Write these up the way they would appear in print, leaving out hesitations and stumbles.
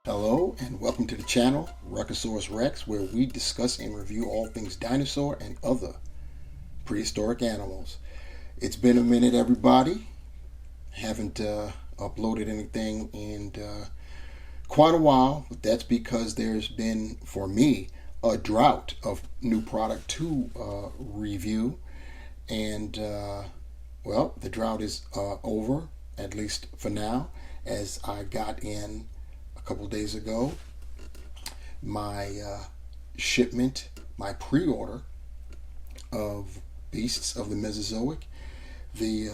Hello and welcome to the channel, Rockosaurus Rex, where we discuss and review all things dinosaur and other prehistoric animals. It's been a minute, everybody. Haven't uploaded anything in quite a while, but that's because there's been, for me, a drought of new product to review. And, well, the drought is over, at least for now, as I got in couple days ago my shipment, my pre-order of beasts of the Mesozoic, the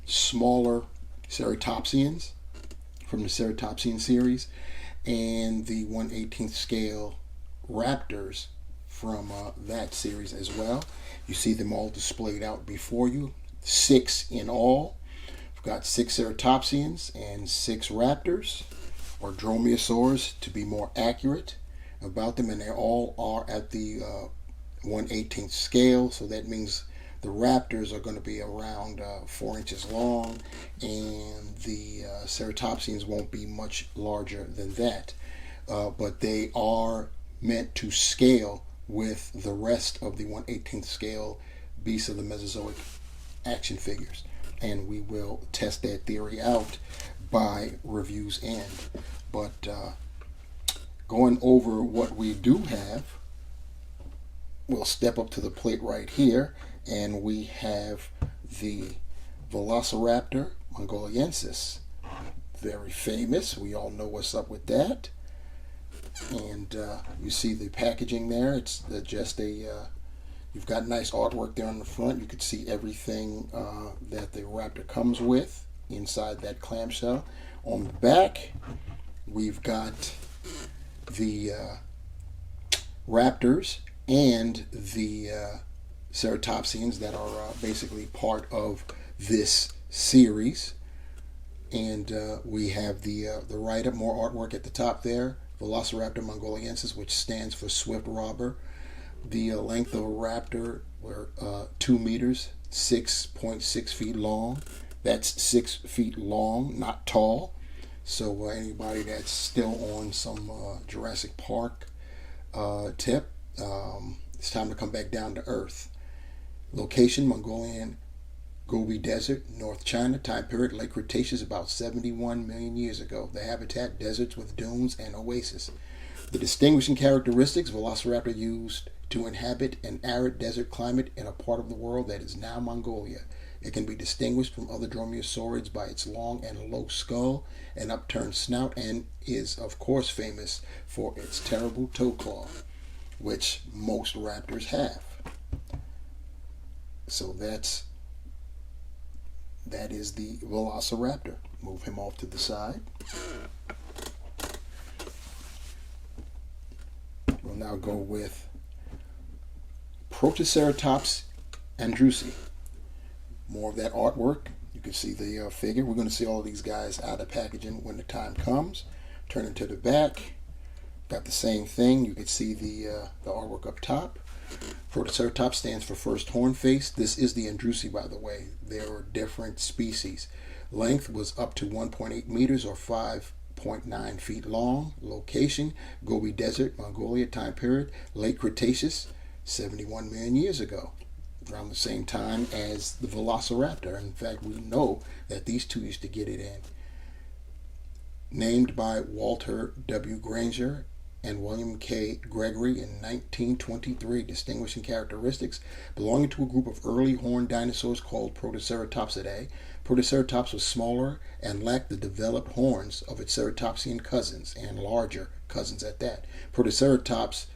smaller Ceratopsians from the Ceratopsian series, and the 1/18th scale raptors from that series as well. You see them all displayed out before you, 6 in all. We've got 6 Ceratopsians and 6 raptors, or Dromaeosaurus to be more accurate about them, and they all are at the 1/18th scale, so that means the raptors are going to be around 4 inches long, and the Ceratopsians won't be much larger than that, but they are meant to scale with the rest of the 1/18th scale beasts of the Mesozoic action figures, and we will test that theory out by review's end. But going over what we do have, we'll step up to the plate right here, and we have the Velociraptor Mongoliansis. Very famous. We all know what's up with that. And you see the packaging there. It's just a you've got nice artwork there on the front. You can see everything that the raptor comes with inside that clamshell. On the back, we've got the raptors and the ceratopsians that are basically part of this series. And we have the write-up, more artwork at the top there, Velociraptor Mongoliansis, which stands for swift robber. The length of a raptor were 2 meters, 6.6 feet long. That's 6 feet long, not tall. So anybody that's still on some Jurassic Park tip, it's time to come back down to earth. Location, Mongolian Gobi Desert, North China. Time period, late Cretaceous, about 71 million years ago. The habitat, deserts with dunes and oases. The distinguishing characteristics, Velociraptor used to inhabit an arid desert climate in a part of the world that is now Mongolia. It can be distinguished from other dromaeosaurids by its long and low skull and upturned snout, and is, of course, famous for its terrible toe claw, which most raptors have. So that is the Velociraptor. Move him off to the side. We'll now go with Protoceratops Andrewsi. More of that artwork. You can see the figure. We're going to see all of these guys out of packaging when the time comes. Turning to the back, got the same thing. You can see the artwork up top. Protoceratops stands for first horn face. This is the Andrewsi, by the way. There are different species. Length was up to 1.8 meters or 5.9 feet long. Location, Gobi Desert, Mongolia. Time period, late Cretaceous, 71 million years ago, around the same time as the Velociraptor. In fact, we know that these two used to get it in. Named by Walter W. Granger and William K. Gregory in 1923. Distinguishing characteristics, belonging to a group of early horned dinosaurs called Protoceratopsidae. Protoceratops was smaller and lacked the developed horns of its ceratopsian cousins, and larger cousins at that. Protoceratops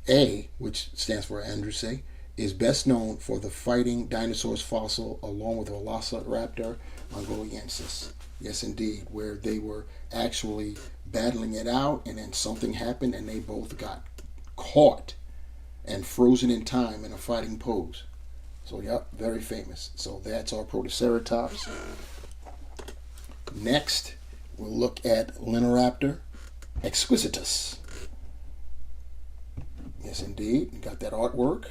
A, which stands for Andrewsi, is best known for the fighting dinosaurs fossil along with Velociraptor Mongoliansis. Yes, indeed, where they were actually battling it out, and then something happened and they both got caught and frozen in time in a fighting pose. So, yep, very famous. So that's our Protoceratops. Next, we'll look at Lenoraptor Exquisitus. Yes, indeed, you got that artwork.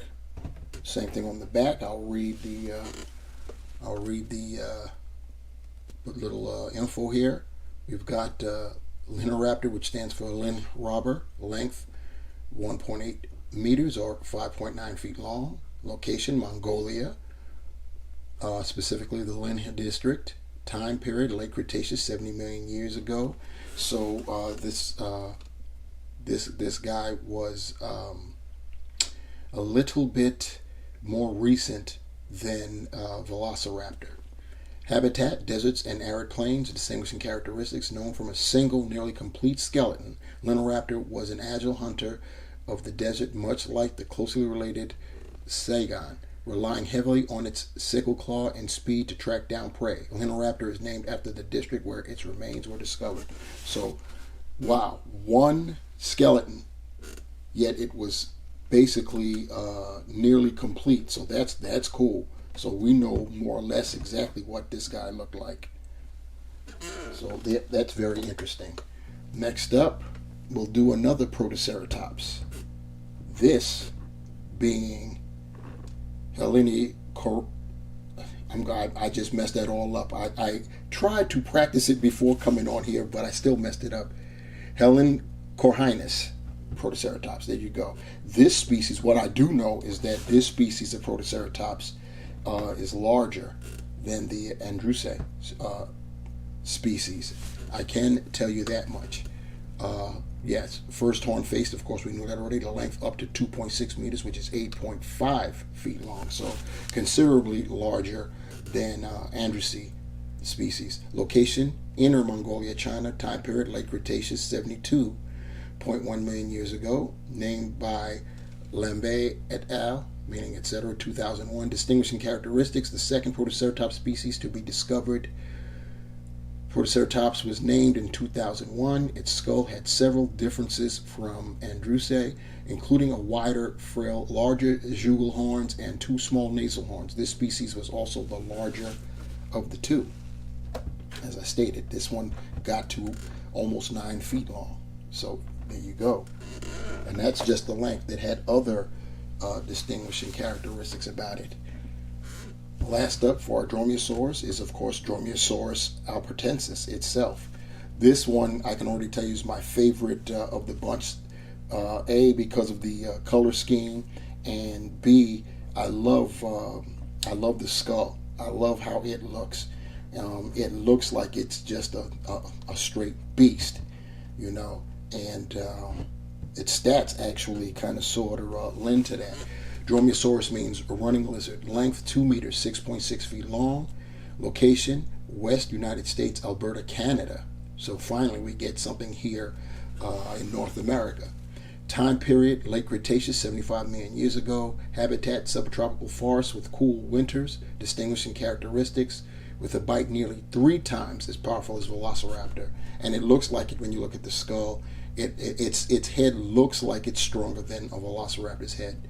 Same thing on the back. I'll read the little info here. We've got Lenoraptor, which stands for Len robber, length 1.8 meters or 5.9 feet long. Location, Mongolia, specifically the Len district. Time period, late Cretaceous, 70 million years ago. So this guy was a little bit more recent than Velociraptor. Habitat, deserts and arid plains. Distinguishing characteristics, known from a single, nearly complete skeleton. Lenoraptor was an agile hunter of the desert, much like the closely related Sagon, relying heavily on its sickle claw and speed to track down prey. Lenoraptor is named after the district where its remains were discovered. So, wow, one skeleton, yet it was basically nearly complete. So that's cool. So we know more or less exactly what this guy looked like. So that's very interesting. Next up, we'll do another Protoceratops. This being I just messed that all up. I tried to practice it before coming on here, but I still messed it up. Corhinus Protoceratops. There you go. This species, what I do know is that this species of Protoceratops is larger than the Andrewsi species. I can tell you that much. Yes, first horn faced, of course, we knew that already. The length up to 2.6 meters, which is 8.5 feet long. So considerably larger than Andrewsi species. Location, Inner Mongolia, China. Time period, late Cretaceous, 72.1 million years ago. Named by Lambe et al., meaning etc., 2001. Distinguishing characteristics, the second Protoceratops species to be discovered. Protoceratops was named in 2001. Its skull had several differences from Andrewsi, including a wider frill, larger jugal horns, and two small nasal horns. This species was also the larger of the two. As I stated, this one got to almost 9 feet long. So there you go. And that's just the length. It had other distinguishing characteristics about it. Last up for our Dromaeosaurus is, of course, Dromosaurus Albertensus itself. This one, I can already tell you, is my favorite of the bunch. A, because of the color scheme, and B, I love the skull. I love how it looks. It looks like it's just a straight beast, you know, and its stats actually kind of sort of lend to that. Dromaeosaurus means running lizard. Length 2 meters, 6.6 feet long. Location, West United States, Alberta, Canada. So finally we get something here in North America. Time period, late Cretaceous, 75 million years ago. Habitat, subtropical forest with cool winters. Distinguishing characteristics, with a bite nearly 3 times as powerful as Velociraptor. And it looks like it when you look at the skull. Its head looks like it's stronger than a Velociraptor's head.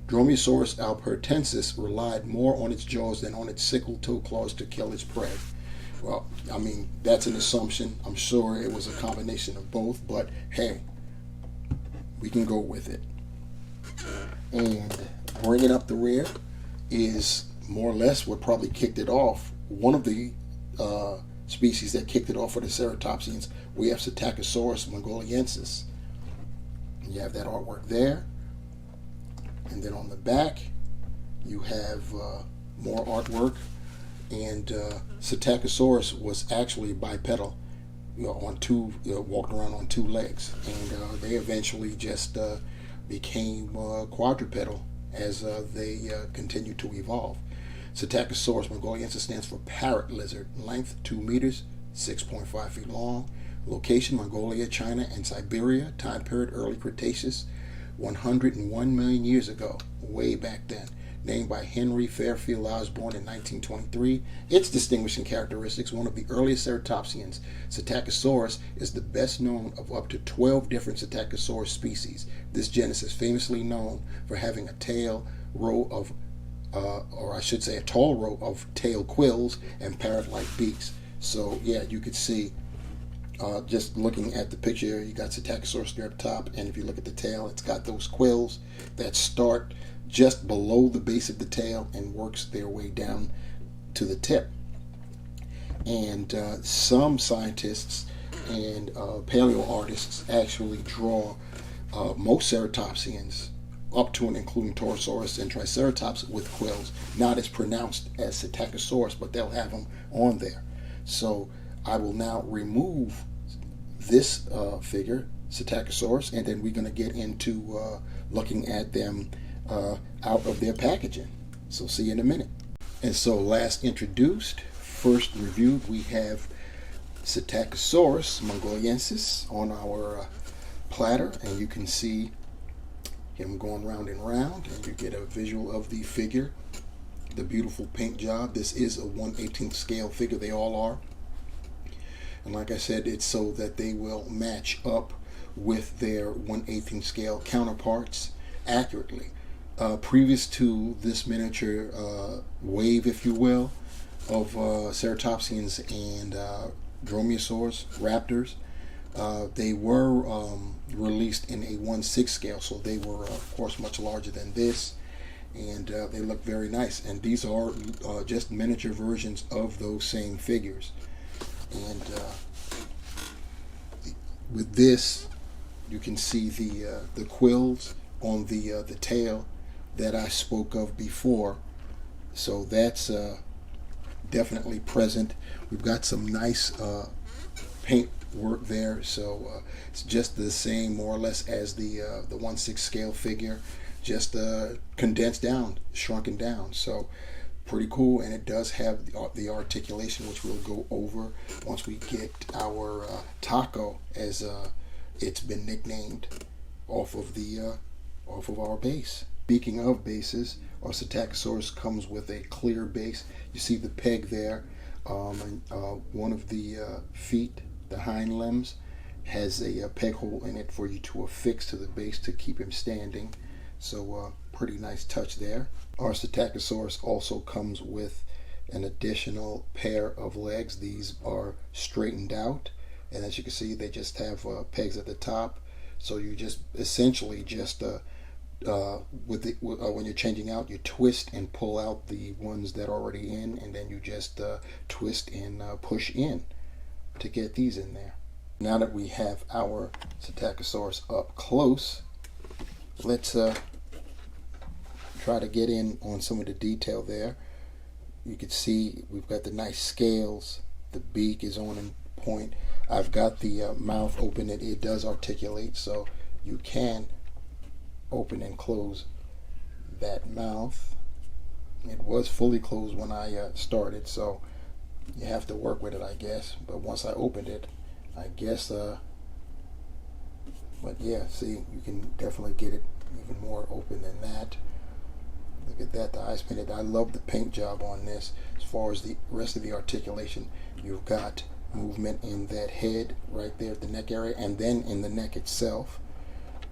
Dromosaurus Albertensus relied more on its jaws than on its sickle toe claws to kill its prey. Well, I mean, that's an assumption. I'm sure it was a combination of both, but hey, we can go with it. And bringing up the rear is more or less what probably kicked it off. One of the species that kicked it off for the Ceratopsians, we have Satacosaurus Mongoliansis. You have that artwork there. And then on the back, you have more artwork. And Psittacosaurus was actually bipedal, on two, walked around on 2 legs. And they eventually just became quadrupedal as they continued to evolve. Satacosaurus Mongoliansis stands for parrot lizard. Length 2 meters, 6.5 feet long. Location, Mongolia, China, and Siberia. Time period, early Cretaceous, 101 million years ago, way back then. Named by Henry Fairfield Osborn in 1923. Its distinguishing characteristics, one of the earliest Ceratopsians. Psittacosaurus is the best known of up to 12 different Psittacosaurus species. This genus is famously known for having a tall row of tail quills and parrot-like beaks. So yeah, you could see, just looking at the picture, you got Psittacosaurus there at the top, and if you look at the tail, it's got those quills that start just below the base of the tail and works their way down to the tip. And some scientists and paleo artists actually draw most ceratopsians up to and including Torosaurus and Triceratops with quills, not as pronounced as Satacosaurus, but they'll have them on there. So I will now remove this figure, Psittacosaurus, and then we're going to get into looking at them out of their packaging. So see you in a minute. And so last introduced, first reviewed, we have Satacosaurus Mongoliansis on our platter, and you can see him going round and round, and you get a visual of the figure, the beautiful paint job. This is a 1/18 scale figure, they all are. And like I said, it's so that they will match up with their 1/18 scale counterparts accurately. Previous to this miniature wave, if you will, of Ceratopsians and Dromaeosaurus raptors, they were released in a 1/6 scale, so they were of course much larger than this, and they look very nice. And these are just miniature versions of those same figures. And with this, you can see the quills on the tail that I spoke of before. So that's definitely present. We've got some nice paint work there, so it's just the same more or less as the 1/6 scale figure, just condensed down, shrunken down. So pretty cool, and it does have the articulation, which we'll go over once we get our taco, as it's been nicknamed, off of our base. Speaking of bases, our Psittacosaurus comes with a clear base. You see the peg there. One of the feet, the hind limbs, has a peg hole in it for you to affix to the base to keep him standing. So pretty nice touch there. Our Psittacosaurus also comes with an additional pair of legs. These are straightened out, and as you can see, they just have pegs at the top. So you just essentially just when you're changing out, you twist and pull out the ones that are already in, and then you just twist and push in to get these in there. Now that we have our Psittacosaurus up close, let's try to get in on some of the detail there. You can see we've got the nice scales. The beak is on point. I've got the mouth open. It does articulate, so you can open and close that mouth. It was fully closed when I started, so you have to work with it, I guess. But once I opened it, I guess but yeah, see, you can definitely get it even more open than that. Look at that, the eyes painted. I love the paint job on this. As far as the rest of the articulation, you've got movement in that head right there at the neck area, and then in the neck itself.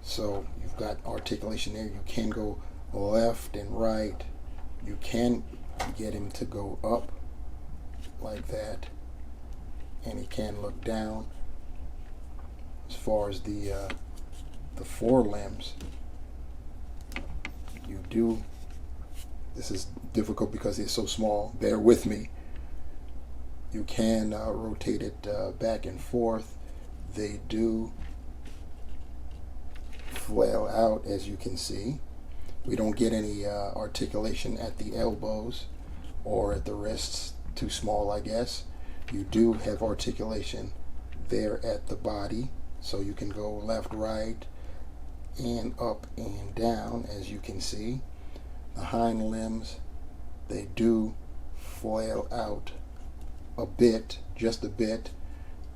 So you've got articulation there. You can go left and right. You can get him to go up like that, and he can look down. As far as the forelimbs, you do. This is difficult because it's so small. Bear with me. You can rotate it back and forth. They do flail out, as you can see. We don't get any articulation at the elbows or at the wrists. Too small, I guess. You do have articulation there at the body, so you can go left, right, and up and down, as you can see. The hind limbs, they do flail out a bit, just a bit.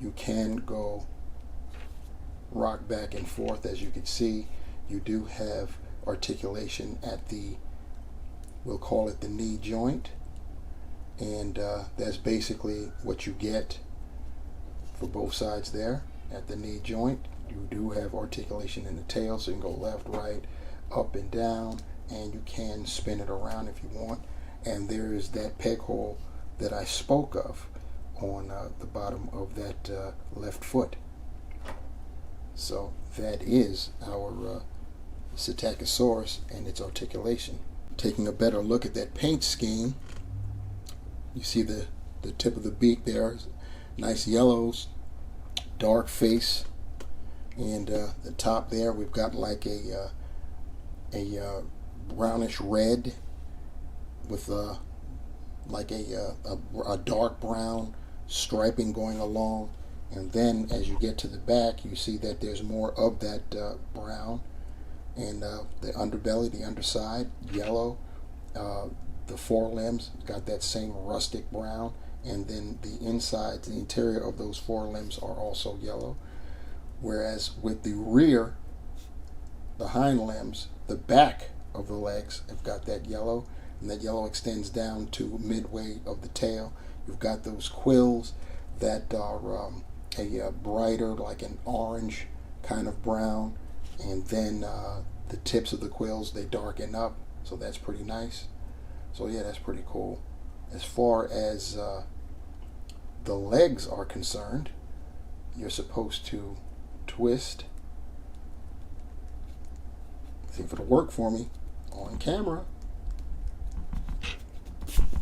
You can go rock back and forth, as you can see. You do have articulation at the, we'll call it the knee joint, and that's basically what you get for both sides there at the knee joint. You do have articulation in the tail, so you can go left, right, up and down, and you can spin it around if you want. And there is that peg hole that I spoke of on the bottom of that left foot. So that is our Psittacosaurus and its articulation. Taking a better look at that paint scheme, you see the tip of the beak there, nice yellows dark face, and the top there we've got like a brownish red with like a dark brown striping going along, and then as you get to the back you see that there's more of that brown, and the underbelly, the underside, yellow. The forelimbs got that same rustic brown, and then the inside, the interior of those forelimbs are also yellow. Whereas with the rear, the hind limbs, the back of the legs have got that yellow, and that yellow extends down to midway of the tail. You've got those quills that are a brighter, like an orange kind of brown, and then the tips of the quills, they darken up, so that's pretty nice. So yeah, that's pretty cool. As far as the legs are concerned, you're supposed to twist. See if it'll work for me on camera.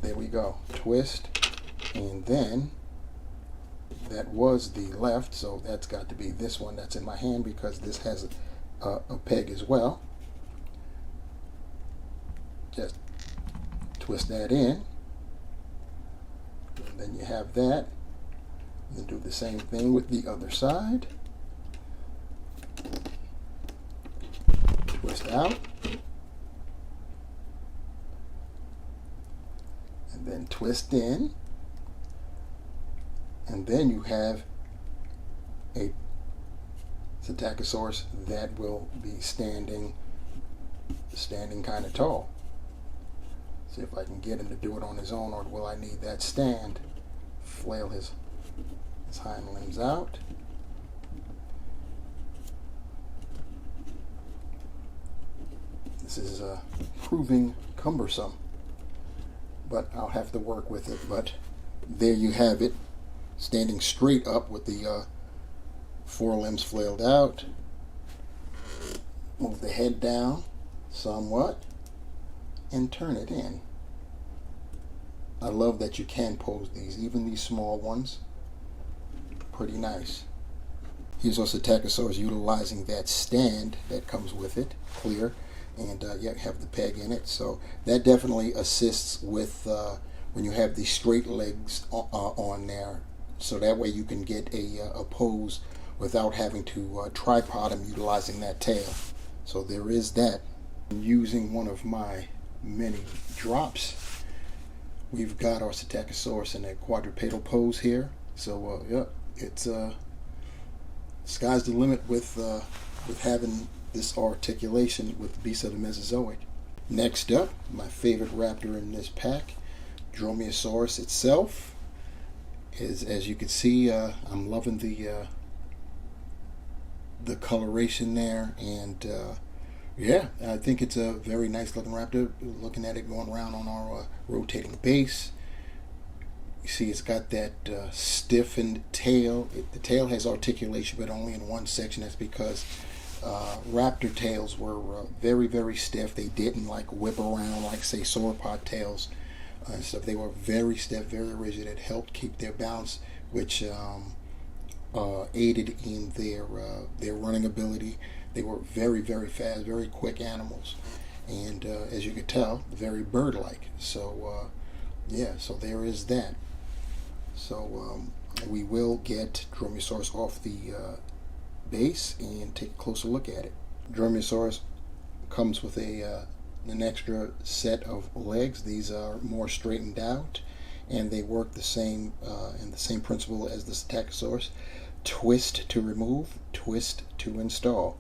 There we go. Twist, and then that was the left, so that's got to be this one that's in my hand because this has a peg as well. Just twist that in, and then you have that. And then do the same thing with the other side. Twist out, and then twist in, and then you have a Psittacosaurus that will be standing kind of tall. See if I can get him to do it on his own, or will I need that stand? Flail his hind limbs out. This is proving cumbersome, but I'll have to work with it. But there you have it, standing straight up with the forelimbs flailed out. Move the head down somewhat and turn it in. I love that you can pose these, even these small ones. Pretty nice. Here's our Satacosaurus utilizing that stand that comes with it, clear, and you have the peg in it. So that definitely assists with when you have the straight legs on there. So that way you can get a pose without having to tripod them utilizing that tail. So there is that. Using one of my many drops, we've got our Psittacosaurus in a quadrupedal pose here. So yeah, it's sky's the limit with having this articulation with beasts of the Mesozoic. Next up, my favorite raptor in this pack, Dromaeosaurus itself. As you can see, I'm loving the coloration there, and yeah, I think it's a very nice looking raptor. Looking at it going around on our rotating base, you see it's got that stiffened tail. The tail has articulation, but only in one section. That's because raptor tails were very, very stiff. They didn't like whip around like, say, sauropod tails and stuff. They were very stiff, very rigid. It helped keep their balance, which aided in their running ability. They were very, very fast, very quick animals, and as you could tell, very bird-like. So yeah, so there is that. So we will get Dromaeosaurus off the base and take a closer look at it. Dromaeosaurus comes with an extra set of legs. These are more straightened out, and they work the same in the same principle as the Psittacosaurus. Twist to remove, twist to install.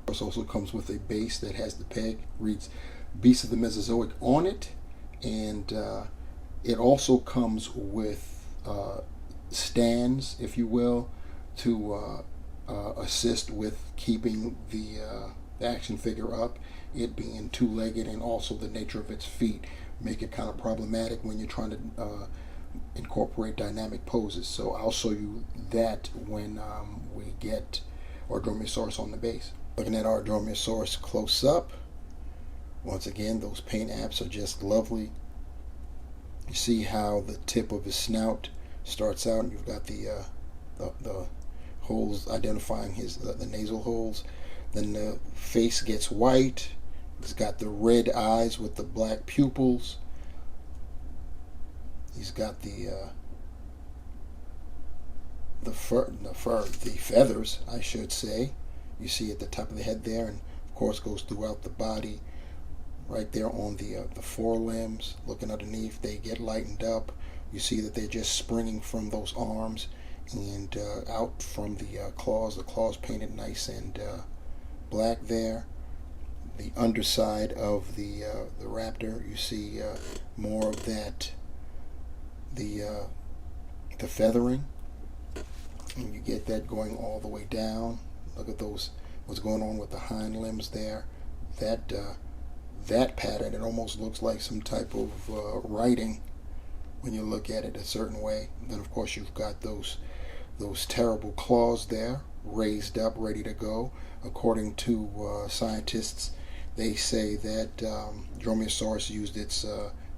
It also comes with a base that has the peg, reads Beasts of the Mesozoic on it, and it also comes with stands, if you will, to assist with keeping the action figure up. It being two-legged, and also the nature of its feet make it kind of problematic when you're trying to incorporate dynamic poses. So I'll show you that when we get our Dromaeosaurus on the base. Looking at our Dromaeosaurus close up, once again, those paint apps are just lovely. You see how the tip of his snout starts out, and you've got the holes identifying his the nasal holes. Then the face gets white. He's got the red eyes with the black pupils. He's got the feathers, I should say. You see at the top of the head there, and of course goes throughout the body. Right there on the forelimbs, looking underneath, they get lightened up. You see that they're just springing from those arms and out from the claws. The claws painted nice and black there. The underside of the raptor, you see more of that, the feathering, and you get that going all the way down. Look at those, what's going on with the hind limbs there. That pattern, it almost looks like some type of writing when you look at it a certain way. And then of course you've got those terrible claws there, raised up, ready to go. According to scientists, they say that Dromaeosaurus used its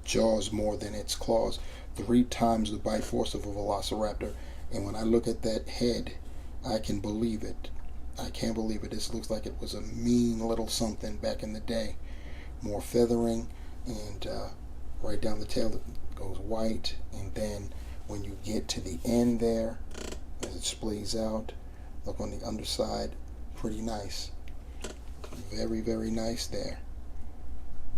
jaws more than its claws, 3 times the bite force of a Velociraptor. And when I look at that head, I can believe it. I can't believe it. This looks like it was a mean little something back in the day. More feathering, and right down the tail goes white. And then when you get to the end there, as it splays out, look on the underside, pretty nice. Very, very nice there.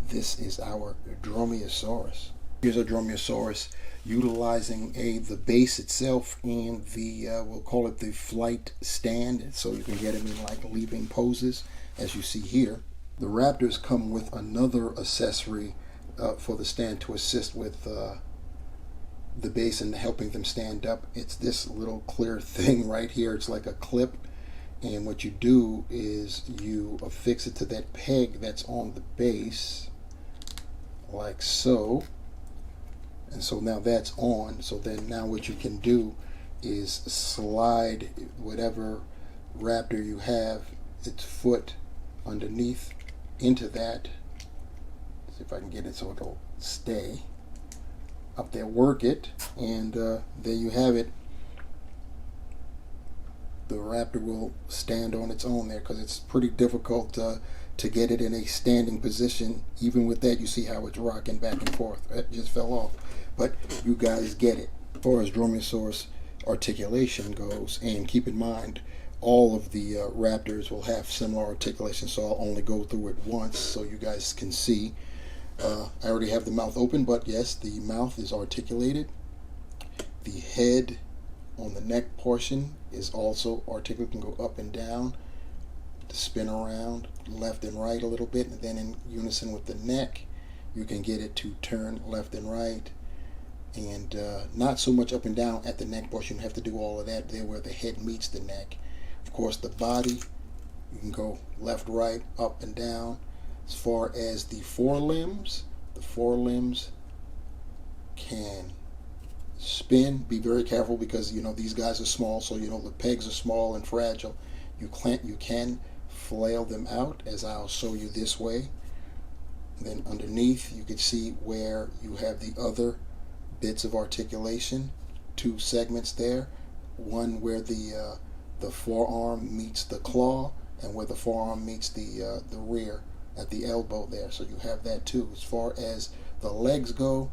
This is our Dromaeosaurus. Here's a Dromaeosaurus utilizing the base itself and the, we'll call it the flight stand, so you can get him in like leaping poses, as you see here. The raptors come with another accessory for the stand to assist with the base and helping them stand up. It's this little clear thing right here. It's like a clip, and what you do is you affix it to that peg that's on the base, like so. And so now that's on. So then now what you can do is slide whatever raptor you have, its foot underneath into that. See if I can get it so it'll stay up there. Work it, and there you have it. The raptor will stand on its own there, because it's pretty difficult to get it in a standing position. Even with that, you see how it's rocking back and forth. It just fell off, but you guys get it. As far as Dromaeosaurus articulation goes, and keep in mind, all of the raptors will have similar articulation, so I'll only go through it once so you guys can see. I already have the mouth open, but yes, the mouth is articulated. The head on the neck portion is also articulate, can go up and down, to spin around left and right a little bit, and then in unison with the neck, you can get it to turn left and right, and not so much up and down at the neck portion. You have to do all of that there where the head meets the neck. Of course, the body, you can go left, right, up and down. As far as the forelimbs can spin. Be very careful, because you know these guys are small, so you know the pegs are small and fragile. You can flail them out, as I'll show you this way. Then underneath, you can see where you have the other bits of articulation, 2 segments there, one where the forearm meets the claw, and where the forearm meets the rear at the elbow there. So you have that too. As far as the legs go,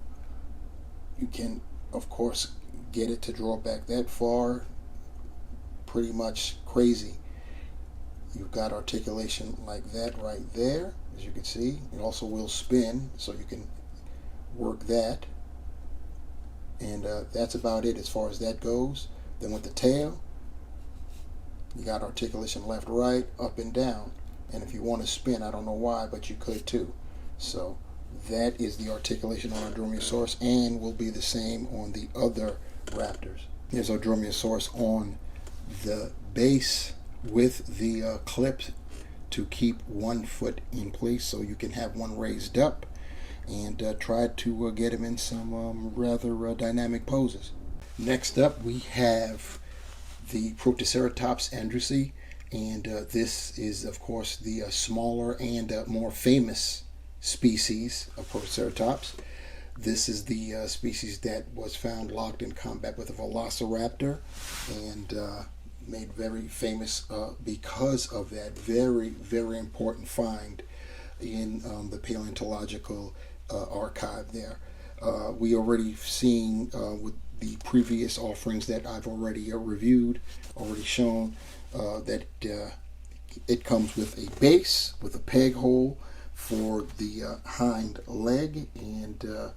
you can of course get it to draw back that far. Pretty much crazy. You've got articulation like that right there, as you can see. It also will spin, so you can work that. And that's about it as far as that goes. Then with the tail, you got articulation left, right, up and down. And if you want to spin, I don't know why, but you could too. So that is the articulation on our Dromaeosaurus, and will be the same on the other raptors. Here's our Dromaeosaurus on the base with the clips to keep one foot in place, so you can have one raised up, and try to get him in some rather dynamic poses. Next up, we have the Protoceratops Andrewsi, and this is of course the smaller and more famous species of Protoceratops. This is the species that was found locked in combat with a Velociraptor, and made very famous because of that very, very important find in the paleontological archive there. We already seen with the previous offerings that I've already reviewed, already shown, that it comes with a base with a peg hole for the hind leg, and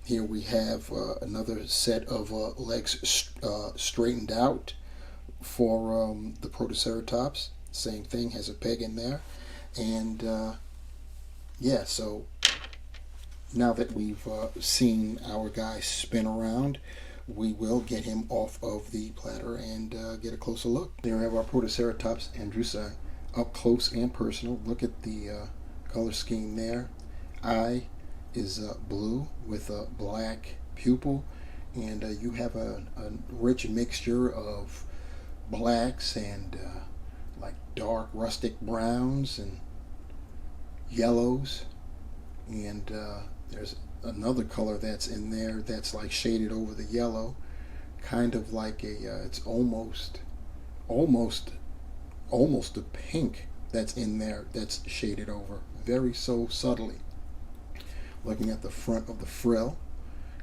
here we have another set of legs straightened out for the Protoceratops. Same thing, has a peg in there. And yeah, so now that we've seen our guy spin around, we will get him off of the platter and get a closer look. There we have our Protoceratops Andrewsi up close and personal. Look at the color scheme there. Eye is blue with a black pupil, and you have a rich mixture of blacks and like dark rustic browns and yellows, and there's another color that's in there that's like shaded over the yellow, kind of like a it's almost a pink that's in there that's shaded over very so subtly. Looking at the front of the frill,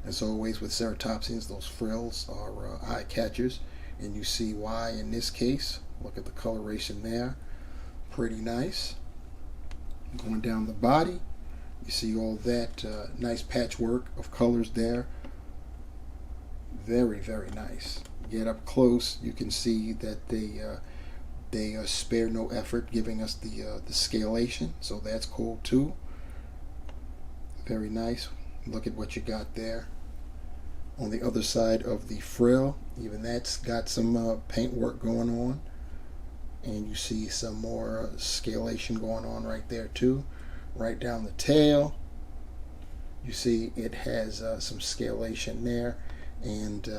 as always with ceratopsians, those frills are eye catchers, and you see why in this case. Look at the coloration there, pretty nice. Going down the body, you see all that nice patchwork of colors there. Very, very nice. Get up close, you can see that they spare no effort giving us the scalation, so that's cool too. Very nice. Look at what you got there. On the other side of the frill, even that's got some paintwork going on, and you see some more scalation going on right there too. Right down the tail, you see it has some scalation there, and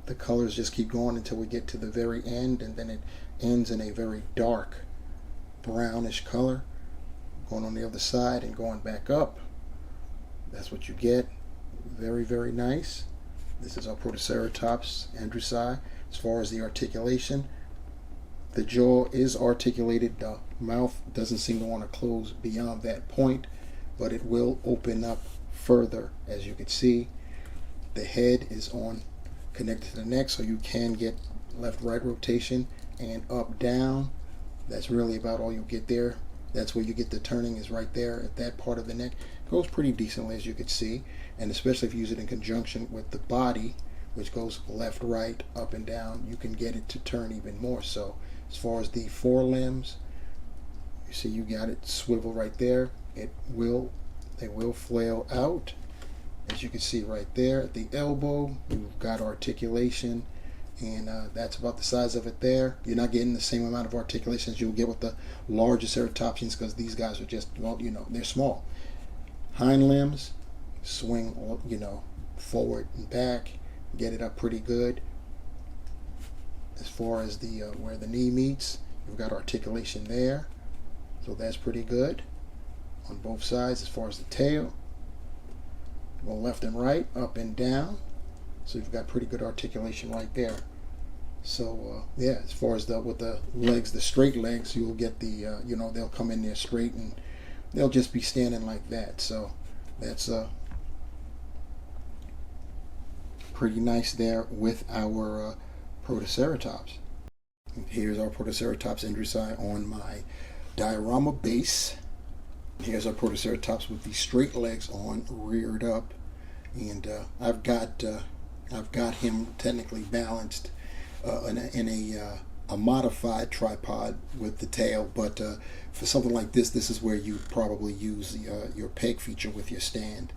the colors just keep going until we get to the very end, and then it ends in a very dark brownish color. Going on the other side and going back up, that's what you get. Very, very nice. This is our Protoceratops Andrewsi. As far as the articulation, the jaw is articulated. The mouth doesn't seem to want to close beyond that point, but it will open up further. As you can see, the head is on connected to the neck, so you can get left-right rotation and up-down. That's really about all you get there. That's where you get the turning, is right there at that part of the neck. It goes pretty decently, as you can see, and especially if you use it in conjunction with the body, which goes left, right, up and down, you can get it to turn even more so. As far as the forelimbs, you see you got it swivel right there. They will flail out, as you can see right there. At the elbow, you've got articulation, and that's about the size of it there. You're not getting the same amount of articulation as you'll get with the larger ceratopsians, because these guys are just, well, you know, they're small. Hind limbs, swing, you know, forward and back, get it up pretty good. As far as the where the knee meets, you've got articulation there, so that's pretty good on both sides. As far as the tail, go left and right, up and down, so you've got pretty good articulation right there. So yeah, as far as with the legs, the straight legs, you'll get the you know, they'll come in there straight and they'll just be standing like that. So that's pretty nice there with our Protoceratops. Here's our Protoceratops Andrewsi on my diorama base. Here's our Protoceratops with the straight legs on, reared up, and I've got him technically balanced in a modified tripod with the tail, but for something like this, this is where you probably use your peg feature with your stand.